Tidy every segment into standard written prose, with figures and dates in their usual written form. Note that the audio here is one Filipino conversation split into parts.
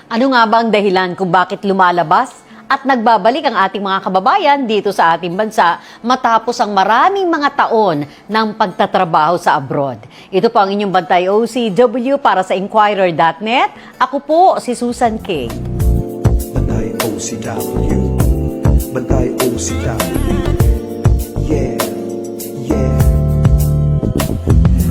Ano nga ba ang dahilan kung bakit lumalabas at nagbabalik ang ating mga kababayan dito sa ating bansa matapos ang maraming mga taon ng pagtatrabaho sa abroad? Ito po ang inyong Bantay OCW para sa Inquirer.net. Ako po si Susan K. Bantay OCW. Bantay OCW. Yeah. Yeah.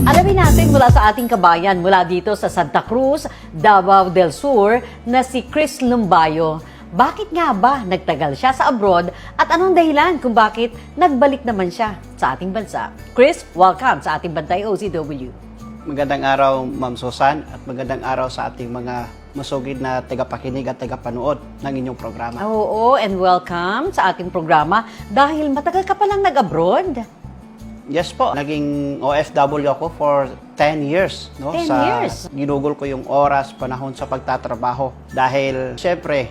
Alamin natin mula sa ating kabayan mula dito sa Santa Cruz, Davao del Sur na si Chris Lumbayo. Bakit nga ba nagtagal siya sa abroad at anong dahilan kung bakit nagbalik naman siya sa ating bansa? Chris, welcome sa ating Bantay OCW. Magandang araw, Ma'am Susan, at magandang araw sa ating mga masugid na tagapakinig at tagapanood ng inyong programa. Oo, and welcome sa ating programa dahil matagal ka palang nag-abroad. Yes po, naging OFW ako for 10 years. No? 10 years? Ginugol ko yung oras, panahon sa pagtatrabaho. Dahil, syempre,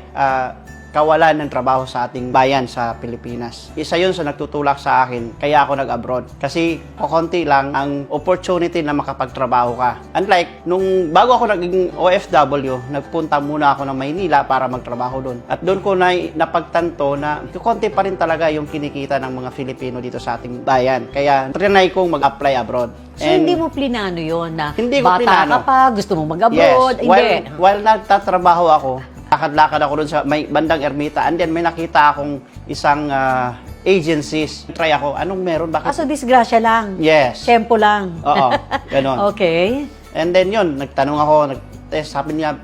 kawalan ng trabaho sa ating bayan sa Pilipinas. Isa yun sa nagtutulak sa akin, kaya ako nag-abroad. Kasi kukunti lang ang opportunity na makapagtrabaho ka. Unlike, nung bago ako naging OFW, nagpunta muna ako ng Maynila para magtrabaho doon. At doon ko napagtanto na kukunti pa rin talaga yung kinikita ng mga Filipino dito sa ating bayan. Kaya trinay kong mag-apply abroad. So, hindi mo plinano yun na Hindi ko bata plinano. ka pa, gusto mo mag-abroad? Yes, Hindi. while nagtatrabaho ako, lakad-lakad ako doon sa may bandang Ermita, and then may nakita akong isang agencies. Try ako, anong meron? Bakit? So disgrasya lang? Yes. Tempo lang? Oo, ganon. Okay. And then yun, nagtanong ako, sabi niya,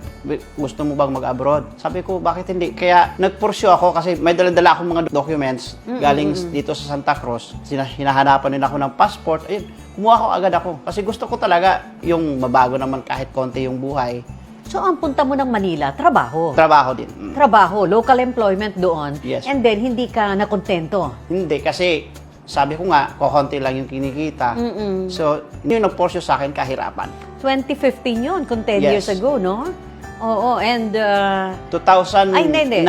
gusto mo bang mag-abroad? Sabi ko, bakit hindi? Kaya nag-pursue ako kasi may dala-dala akong mga documents galing dito sa Santa Cruz. Hinahanapan din ako ng passport. Ayun, kumuha ko agad ako. Kasi gusto ko talaga yung mabago naman kahit konti yung buhay. So, ang punta mo ng Manila, trabaho. Trabaho din. Trabaho, local employment doon. Yes. And then, hindi ka nakontento. Hindi, kasi sabi ko nga, kukunti lang yung kinikita. So, yun ang portion sa akin, kahirapan. 2015 yun, kung 10 Yes. years ago, no? Oo, and... 2009. ay, hindi.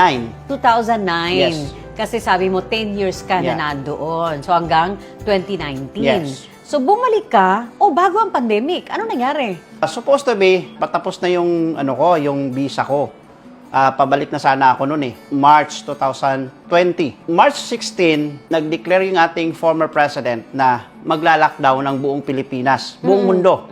2009. Yes. Kasi sabi mo, 10 years ka na Yeah. nandoon. So, hanggang 2019. Yes. So, bumalik ka, bago ang pandemic. Ano nangyari? Supposed to be, patapos na yung, yung visa ko. Pabalik na sana ako noon March 2020. March 16, nag-declare yung ating former president na magla-lockdown ng buong Pilipinas, buong mundo.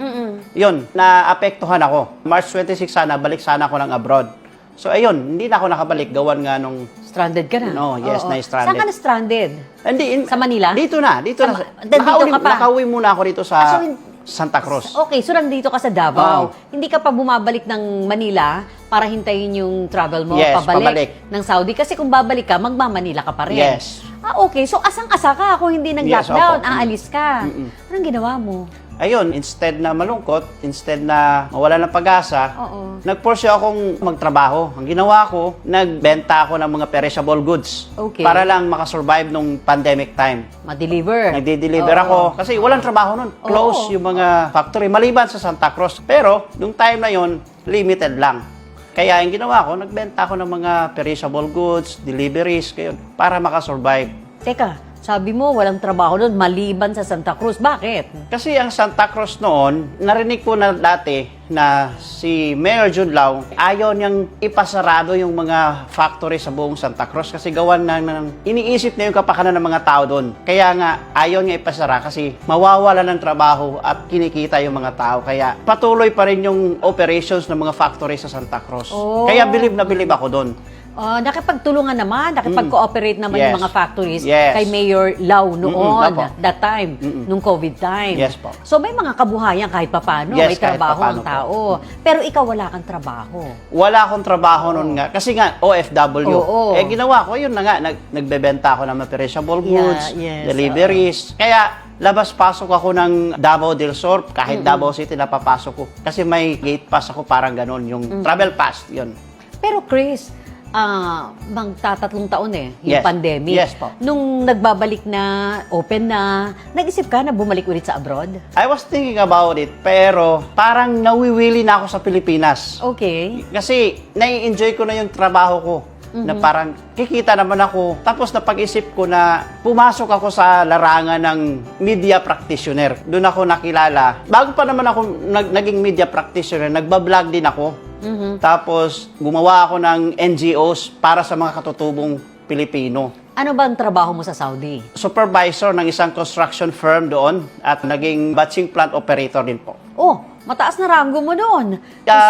Yun, naapektuhan ako. March 26 sana, balik sana ako ng abroad. So ayun, hindi na ako nakabalik, gawan nga nung... Stranded ka na? No, yes, Oo. na-stranded. Saan ka na-stranded? Hindi, Sa Manila? Dito na. Dito ka pa? Nakauwi muna ako dito sa so Santa Cruz. Okay, so nandito ka sa Davao. Oo. Hindi ka pa bumabalik ng Manila para hintayin yung travel mo Yes, pabalik pabalik. ng Saudi. Kasi kung babalik ka, magmamanila ka pa rin. Yes. Okay. So, asang-asa ka kung hindi nag-lockdown. Yes, opo. Aalis ka. Anong ginawa mo? Ayun, instead na malungkot, instead na mawala ng pag-asa, Oo. nag-pursue akong magtrabaho. Ang ginawa ko, nagbenta ako ng mga perishable goods. Okay. Para lang makasurvive nung pandemic time. Ma-deliver. Nagde-deliver Oo. ako kasi walang trabaho nun. Close yung mga factory, maliban sa Santa Cruz. Pero, nung time na yon, limited lang. Kaya yung ginawa ko, nagbenta ako ng mga perishable goods, deliveries, para makasurvive. Teka, sabi mo walang trabaho doon maliban sa Santa Cruz. Bakit? Kasi ang Santa Cruz noon, narinig ko na dati na si Mayor Junlao, ayaw niyang ipasarado yung mga factory sa buong Santa Cruz kasi gawan na iniisip niya yung kapakanan ng mga tao doon. Kaya nga, ayaw niya ipasara kasi mawawala ng trabaho at kinikita yung mga tao. Kaya patuloy pa rin yung operations ng mga factory sa Santa Cruz. Oh. Kaya bilib na bilib ako doon. Nakipagtulungan naman, nakipag-cooperate naman Yes. yung mga factories Yes. kay Mayor Lau noon, Opo. that time, nung COVID time. Yes po. So may mga kabuhayan kahit papano, Yes, may kahit trabaho ang papano po. tao. Pero ikaw wala kang trabaho. Wala akong trabaho noon nga. Kasi nga, OFW. Oo. Ginawa ko, yun na nga, nagbebenta ako ng mga perishable goods, yes, deliveries. Kaya, labas-pasok ako ng Davao del Sur, kahit Davao City napapasok ko. Kasi may gate pass ako, parang ganon, yung travel pass, yun. Pero Chris, magtatatlong taon yung Yes. pandemic. Yes po. Nung nagbabalik na, open na, nag-isip ka na bumalik ulit sa abroad? I was thinking about it, pero parang nawiwili na ako sa Pilipinas. Okay. Kasi nai-enjoy ko na yung trabaho ko. Na parang kikita naman ako. Tapos napag-isip ko na pumasok ako sa larangan ng media practitioner. Doon ako nakilala. Bago pa naman ako naging media practitioner, nagbablog din ako. Tapos, gumawa ako ng NGOs para sa mga katutubong Pilipino. Ano ba ang trabaho mo sa Saudi? Supervisor ng isang construction firm doon at naging batching plant operator din po. Oh, mataas na rango mo doon. Awa ng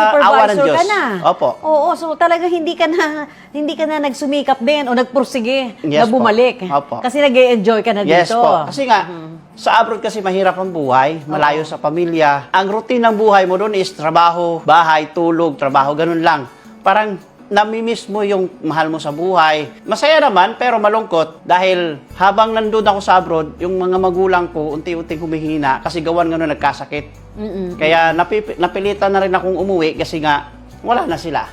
Supervisor Diyos. ka na. Opo. Oo, so talaga hindi ka na nagsumikap din o nagpursige Yes na po. bumalik. Opo. Kasi nag-e-enjoy ka na Yes dito. po. Kasi nga, sa abroad kasi mahirap ang buhay, malayo sa pamilya. Ang routine ng buhay mo doon is trabaho, bahay, tulog, trabaho, ganun lang. Parang namimiss mo yung mahal mo sa buhay. Masaya naman, pero malungkot dahil habang nandun ako sa abroad, yung mga magulang ko unti-unting humihina kasi gawan nga nun nagkasakit. Kaya napilitan na rin akong umuwi kasi nga wala na sila.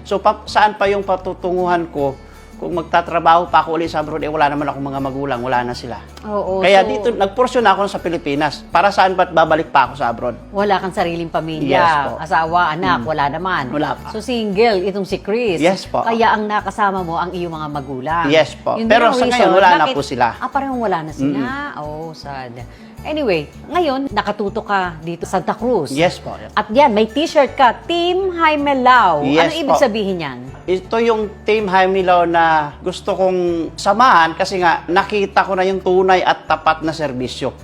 So saan pa yung patutunguhan ko? Kung magtatrabaho pa ako ulit sa abroad, wala naman akong mga magulang, wala na sila. Oo, Kaya so, dito, nagporsyon ako sa Pilipinas. Para saan ba't babalik pa ako sa abroad? wala kang sariling pamilya, Yes po. asawa, anak, wala naman. Wala pa. So single, itong si Chris. Yes po. Kaya ang nakasama mo ang iyong mga magulang. Yes po. Yun din Pero ang sa reason, ngayon, wala na bakit- po sila. Parehong wala na sila. Oh, sad. Anyway, ngayon, nakatuto ka dito sa Santa Cruz. Yes po. At yan, may t-shirt ka, Team Jaime Lao. Yes ano ibig po. sabihin yan? Ito yung Team Jaime Lao na gusto kong samahan kasi nga nakita ko na yung tunay at tapat na serbisyo.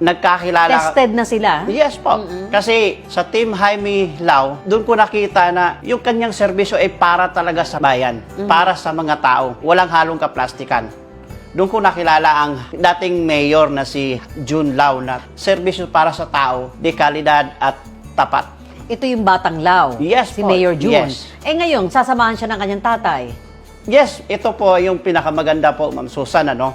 Nagkakilala. Tested na sila? Yes po. Kasi sa Team Jaime Lao, doon ko nakita na yung kanyang serbisyo ay para talaga sa bayan, para sa mga tao. Walang halong kaplastikan. Doon ko nakilala ang dating mayor na si Jun Lao na serbisyo para sa tao, de kalidad at tapat. Ito yung Batang Lao. Yes si po. Mayor June. Yes. Eh ngayon, sasamahan siya ng kanyang tatay. Yes, ito po yung pinakamaganda po, Ma'am Susan, ano?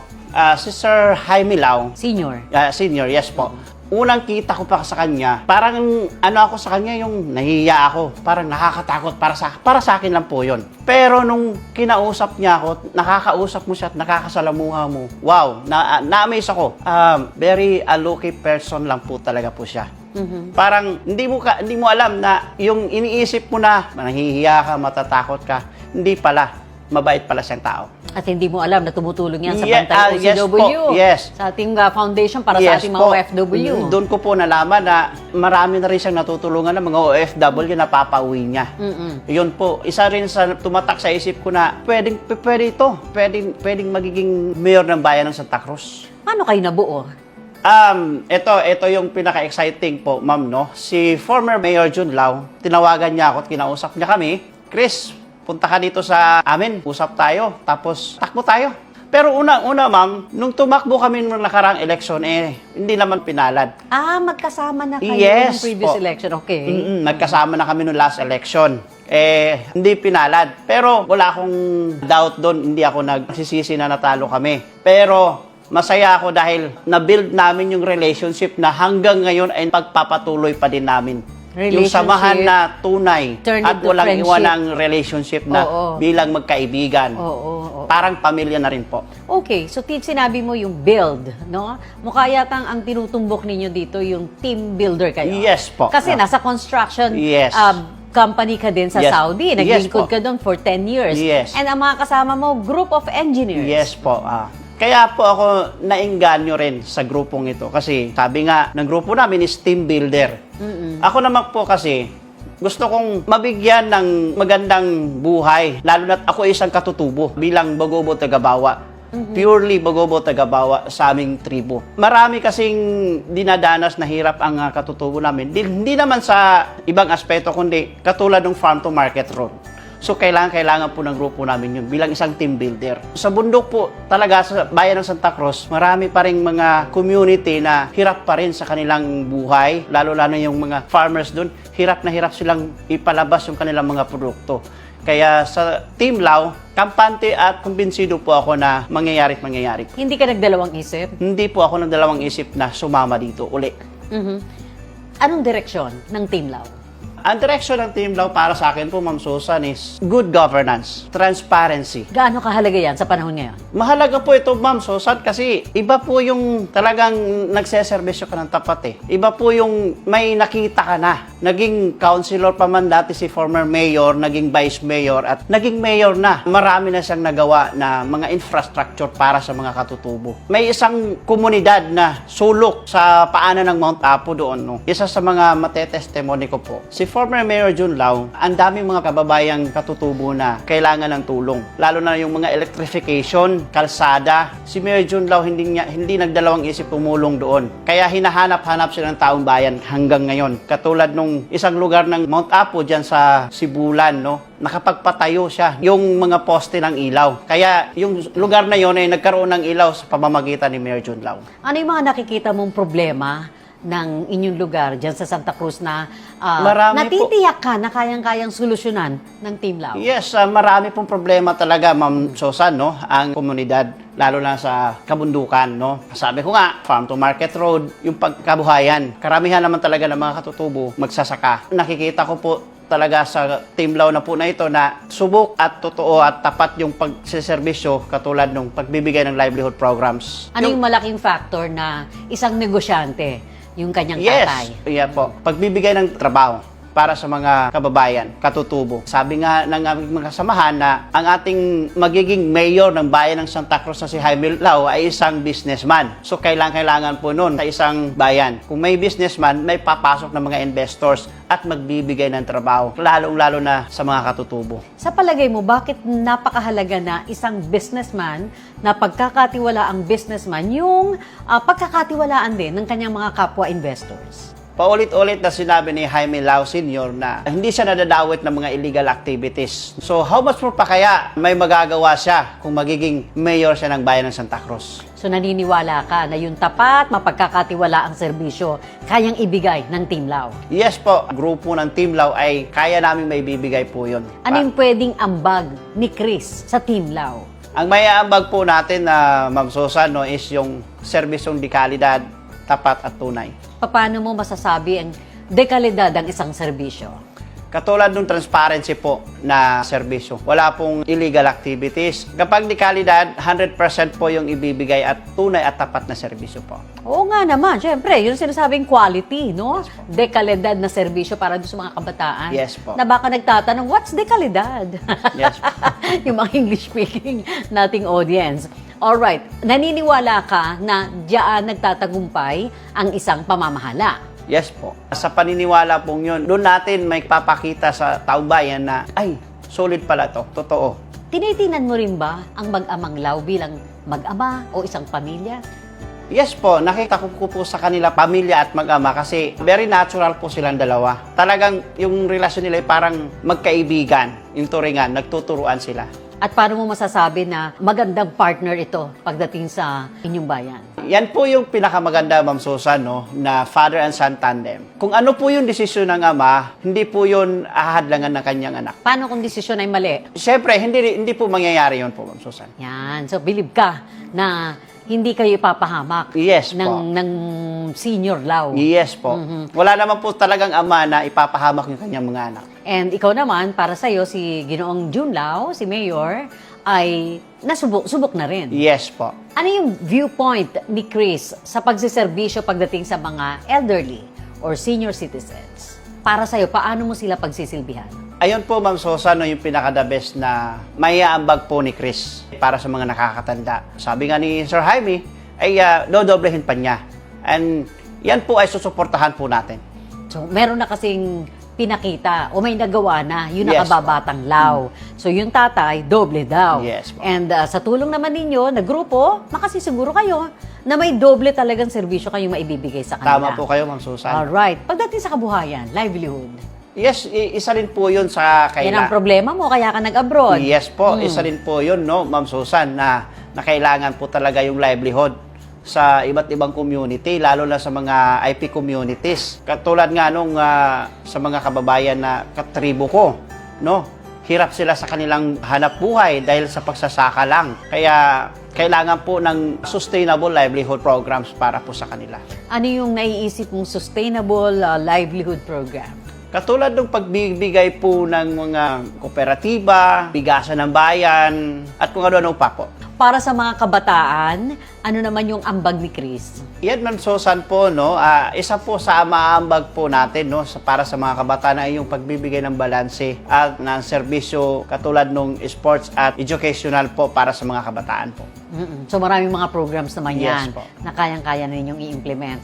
Si Sir Jaime Lao, Senior. senior, yes po. Unang kita ko pa sa kanya, parang ano ako sa kanya, yung nahihiya ako. Parang nakakatakot para sa akin lang po yun. Pero nung kinausap niya ako, nakakausap mo siya at nakakasalamuha mo. Wow, na-amaze ako. Very lucky person lang po talaga po siya. Parang hindi mo alam na yung iniisip mo na nahihiya ka, matatakot ka, hindi pala. Mabait pala siyang tao. At hindi mo alam na tumutulong yan sa Yeah, Bantay yes OCW. po, yes. Sa ating foundation para sa ating mga po. OFW. Doon ko po nalaman na marami na rin siyang natutulungan ng mga OFW na papauwi niya. Yun po, isa rin sa tumatak sa isip ko na pwede ito. Pwedeng magiging mayor ng bayan ng Santa Cruz. Paano kayo nabuo? Ito yung pinaka-exciting po, ma'am, no? Si former Mayor Jun Lao, tinawagan niya ako at kinausap niya kami, Chris, punta ka dito sa amin, usap tayo, tapos takbo tayo. Pero una, ma'am, nung tumakbo kami nung nakaraang eleksyon, hindi naman pinalad. Magkasama na kayo Yes ng previous po. election. Okay. Nagkasama na kami nung last election. Hindi pinalad. Pero wala akong doubt doon, hindi ako nagsisisi na natalo kami. Pero masaya ako dahil na-build namin yung relationship na hanggang ngayon ay pagpapatuloy pa din namin. Yung samahan na tunay Turn at into walang friendship. iwanang relationship na Oo. bilang magkaibigan. Oo. Parang pamilya na rin po. Okay, so sinabi mo yung build, no? Mukha yatang ang tinutumbok ninyo dito yung team builder kayo. Yes po. Kasi nasa construction Yes. company ka din sa Yes. Saudi. Yes Naglingkod po. ka doon for 10 years. Yes. And ang mga kasama mo, group of engineers. Yes po. Kaya po ako nainganyo rin sa grupong ito kasi sabi nga ng grupo namin is team builder. Ako naman po kasi gusto kong mabigyan ng magandang buhay, lalo na't ako isang katutubo bilang Bagobo Tagabawa. Purely Bagobo Tagabawa sa aming tribo. Marami kasing dinadanas na hirap ang katutubo namin. Hindi naman sa ibang aspeto, kundi katulad ng farm to market road. So, kailangan po ng grupo namin yun bilang isang team builder. Sa bundok po, talaga sa bayan ng Santa Cruz, marami pa rin mga community na hirap pa rin sa kanilang buhay, lalo-lalo yung mga farmers doon, hirap na hirap silang ipalabas yung kanilang mga produkto. Kaya sa Team Lao, kampante at kumbinsido po ako na mangyayari't mangyayari. Hindi ka nagdalawang isip? Hindi po ako nagdalawang isip na sumama dito uli. Anong direksyon ng Team Lao? Ang direksyon ng Team Lao para sa akin po, Ma'am Susan, is good governance, transparency. Gaano kahalaga yan sa panahon ngayon? Mahalaga po ito, Ma'am Susan, kasi iba po yung talagang nagseservisyo ka ng tapat Iba po yung may nakita ka na. Naging councilor pa man dati si former mayor, naging vice mayor, at naging mayor na. Marami na siyang nagawa na mga infrastructure para sa mga katutubo. May isang komunidad na sulok sa paanan ng Mount Apo doon. No? Isa sa mga matetestimony ko po, si former Mayor Junlao, ang daming mga kababayang katutubo na kailangan ng tulong. Lalo na yung mga electrification, kalsada. Si Mayor Junlao hindi nagdalawang isip tumulong doon. Kaya hinahanap-hanap sila ng taong bayan hanggang ngayon. Katulad nung isang lugar ng Mount Apo dyan sa Sibulan, no? Nakapagpatayo siya yung mga poste ng ilaw. Kaya yung lugar na yon ay nagkaroon ng ilaw sa pamamagitan ni Mayor Junlao. Ano yung mga nakikita mong problema ng inyong lugar dyan sa Santa Cruz na Marami natitiyak ka na kayang-kayang solusyonan ng Team Lao? Yes, marami pong problema talaga, Ma'am Susan, no? Ang komunidad, lalo na sa kabundukan, no? Sabi ko nga, farm to market road, yung pagkabuhayan. Karamihan naman talaga ng mga katutubo magsasaka. Nakikita ko po talaga sa Team Lao na po na ito na subok at totoo at tapat yung pagsiservisyo katulad nung pagbibigay ng livelihood programs. Ano yung malaking factor na isang negosyante, yung kanyang Yes, tatay? yeah po. Pagbibigay ng trabaho para sa mga kababayan, katutubo. Sabi nga ng aming mga kasamahan na ang ating magiging mayor ng bayan ng Santa Cruz na si Jaime Lao ay isang businessman. So kailangan po noon sa isang bayan. Kung may businessman, may papasok ng mga investors at magbibigay ng trabaho, lalong-lalo na sa mga katutubo. Sa palagay mo, bakit napakahalaga na isang businessman na pagkakatiwala ang businessman yung pagkakatiwalaan din ng kanyang mga kapwa investors? Paulit-ulit na sinabi ni Jaime Lao Sr. na hindi siya nadadawit ng mga illegal activities. So how much more pa kaya may magagawa siya kung magiging mayor siya ng bayan ng Santa Cruz? So naniniwala ka na yung tapat, mapagkakatiwala ang serbisyo, kayang ibigay ng Team Lao? Yes po, grupo ng Team Lao ay kaya namin may bibigay po yun. Ano yung pwedeng ambag ni Chris sa Team Lao? Ang may aambag po natin na Ma'am Susan, no, is yung serbisyong di kalidad, tapat at tunay. Paano mo masasabi ang dekalidad ang isang serbisyo? Katulad ng transparency po na serbisyo. Wala pong illegal activities. Kapag di kalidad, 100% po yung ibibigay at tunay at tapat na serbisyo po. Oo nga naman, syempre, yun sinasabing quality, no? Dekalidad na serbisyo para doon sa mga kabataan. Yes po. Na baka nagtatanong, what's dekalidad? Yes po. Yung mga English-speaking nating audience. Alright, naniniwala ka na diyan nagtatagumpay ang isang pamamahala? Yes po. Sa paniniwala pong yun, doon natin may papakita sa taong bayan na, ay, solid pala to, totoo. Tinitinan mo rin ba ang mag-amang Lao bilang mag-ama o isang pamilya? Yes po, nakita ko po sa kanila pamilya at mag-ama kasi very natural po silang dalawa. Talagang yung relasyon nila ay parang magkaibigan, yung turingan, nagtuturuan sila. At paano mo masasabi na magandang partner ito pagdating sa inyong bayan? Yan po yung pinakamaganda, Ma'am Susan, no, na father and son tandem. Kung ano po yung desisyon ng ama, hindi po yun ahadlangan ng kanyang anak. Paano kung desisyon ay mali? Siyempre, hindi po mangyayari yun po, Ma'am Susan. Yan. So, believe ka na hindi kayo ipapahamak Yes po. ng senior Lao. Yes po. Wala naman po talagang ama na ipapahamak yung kanyang mga anak. And ikaw naman, para sa'yo, si Ginoong Jun Lao, si Mayor, ay subok na rin. Yes po. Ano yung viewpoint ni Chris sa pagsiservisyo pagdating sa mga elderly or senior citizens? Para sa'yo, paano mo sila pagsisilbihan? Ayun po, Ma'am Susan, no, yung pinaka-the best na maiaambag po ni Chris para sa mga nakakatanda. Sabi nga ni Sir Jaime, ay dodoblehin pa niya. And yan po ay susuportahan po natin. So, meron na kasing pinakita o may nagawa na yung Yes, nakababatang Lao. So, yung tatay, doble daw. Yes, po. And sa tulong naman ninyo, na grupo, makasisiguro kayo na may doble talagang serbisyo kayong maibibigay sa kanila. Tama po kayo, Ma'am Susan. Alright. Pagdating sa kabuhayan, livelihood. Yes, isa rin po yun sa Yan ang problema mo, kaya ka nag-abroad. Yes po, isa rin po yun, no, Ma'am Susan, na kailangan po talaga yung livelihood sa iba't ibang community, lalo na sa mga IP communities. Katulad nga nung sa mga kababayan na katribo ko, no, hirap sila sa kanilang hanap buhay dahil sa pagsasaka lang. Kaya kailangan po ng sustainable livelihood programs para po sa kanila. Ano yung naiisip mong sustainable livelihood program? Katulad ng pagbibigay po ng mga kooperatiba, bigasan ng bayan, at kung ano-ano pa po. Para sa mga kabataan, ano naman yung ambag ni Chris? Yan, Ma'am Susan po, no, isa po sa maambag po natin, no, para sa mga kabataan ay yung pagbibigay ng balanse at ng serbisyo katulad ng sports at educational po para sa mga kabataan po. So maraming mga programs naman Yes yan po. na kayang-kaya na ninyong i-implement.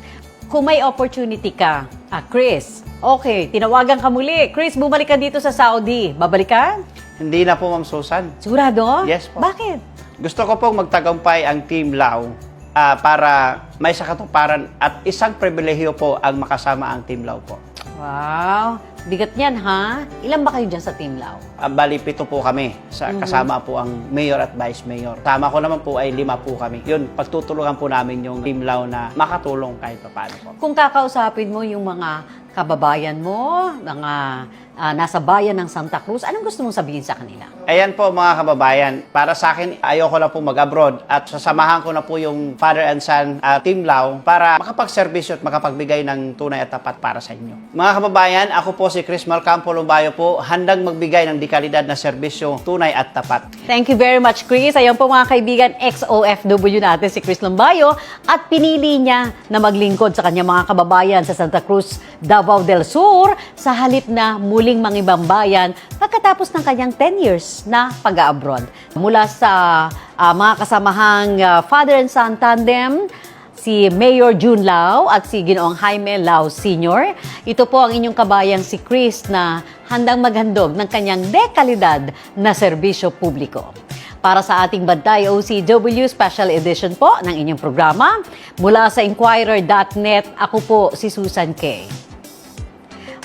Kung may opportunity ka, Chris, okay, tinawagan ka muli. Chris, bumalik ka dito sa Saudi. Babalik ka? Hindi na po, Ma'am Susan. Sigurado? Yes po. Bakit? Gusto ko pong magtagumpay ang Team Lao para may sakatuparan at isang pribilehiyo po ang makasama ang Team Lao po. Wow, bigat niyan ha? Ilan ba kayo dyan sa Team Lao? Bali, 7 po kami. Kasama po ang mayor at vice mayor. Tama ko naman po ay 5 po kami. Yun, pagtutulungan po namin yung Team Lao na makatulong kahit paano po. Kung kakausapin mo yung mga kababayan mo, mga nasa bayan ng Santa Cruz, anong gusto mong sabihin sa kanila? Ayan po mga kababayan, para sa akin, ayoko na po mag-abroad at sasamahan ko na po yung Father and Son Team Lao para makapagserbisyo at makapagbigay ng tunay at tapat para sa inyo. Mga kababayan, ako po si Chris Malcampo Lumbayo po, handang magbigay ng dekalidad na serbisyo, tunay at tapat. Thank you very much, Chris. Ayan po mga kaibigan, ex-OFW natin si Chris Lumbayo at pinili niya na maglingkod sa kanyang mga kababayan sa Santa Cruz, Davao del Sur sa halip na muling mangibang bayan pagkatapos ng kanyang 10 years na pag-abroad. Mula sa mga kasamahang Father and Son Tandem, si Mayor June Lao at si Ginoong Jaime Lao Sr. Ito po ang inyong kabayang si Chris na handang maghandog ng kanyang dekalidad na serbisyo publiko. Para sa ating Bantay OCW Special Edition po ng inyong programa, mula sa Inquirer.net, ako po si Susan Kay.